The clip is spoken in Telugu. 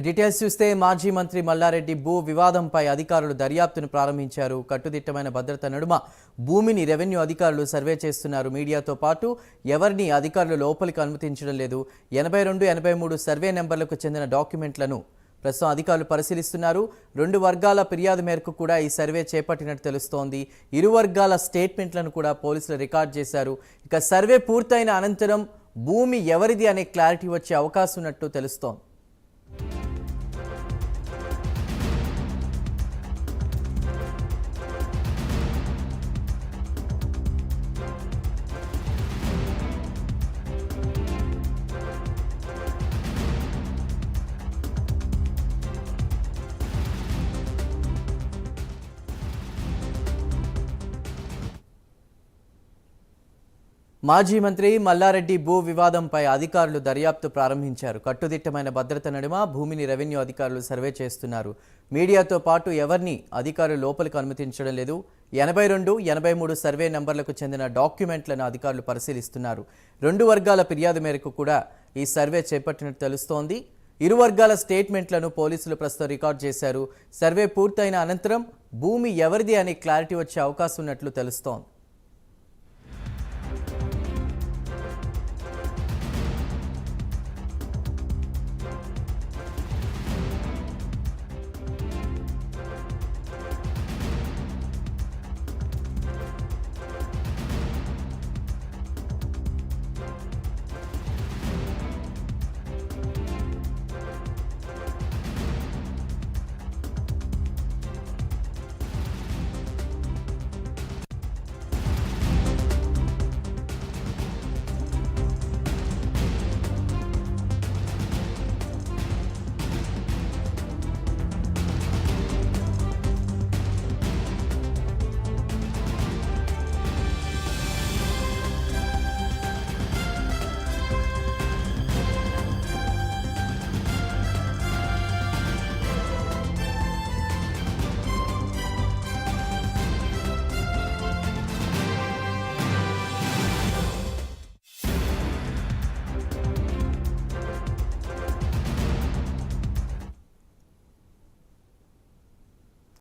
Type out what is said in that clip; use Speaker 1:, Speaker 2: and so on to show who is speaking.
Speaker 1: డీటెయిల్స్ చూస్తే మాజీ మంత్రి మల్లారెడ్డి భూ వివాదంపై అధికారులు దర్యాప్తును ప్రారంభించారు. కట్టుదిట్టమైన భద్రత నడుమ భూమిని రెవెన్యూ అధికారులు సర్వే చేస్తున్నారు. మీడియాతో పాటు ఎవరిని అధికారులు లోపలికి అనుమతించడం లేదు. 82, 83 సర్వే నెంబర్లకు చెందిన డాక్యుమెంట్లను ప్రస్తుతం అధికారులు పరిశీలిస్తున్నారు. 2 వర్గాల ఫిర్యాదు మేరకు కూడా ఈ సర్వే చేపట్టినట్టు తెలుస్తోంది. ఇరు వర్గాల స్టేట్మెంట్లను కూడా పోలీసులు రికార్డ్ చేశారు. ఇక సర్వే పూర్తయిన అనంతరం భూమి ఎవరిది అనే క్లారిటీ వచ్చే అవకాశం ఉన్నట్టు తెలుస్తోంది. మాజీ మంత్రి మల్లారెడ్డి భూ వివాదంపై అధికారులు దర్యాప్తు ప్రారంభించారు. కట్టుదిట్టమైన భద్రత నడుమ భూమిని రెవెన్యూ అధికారులు సర్వే చేస్తున్నారు. మీడియాతో పాటు ఎవరిని అధికారులు లోపలికి అనుమతించడం లేదు. 82, 83 సర్వే నంబర్లకు చెందిన డాక్యుమెంట్లను అధికారులు పరిశీలిస్తున్నారు. 2 వర్గాల ఫిర్యాదు మేరకు కూడా ఈ సర్వే చేపట్టినట్టు తెలుస్తోంది. ఇరు వర్గాల స్టేట్మెంట్లను పోలీసులు ప్రస్తుతం రికార్డ్ చేశారు. సర్వే పూర్తయిన అనంతరం భూమి ఎవరిది అనే క్లారిటీ వచ్చే అవకాశం ఉన్నట్లు తెలుస్తోంది.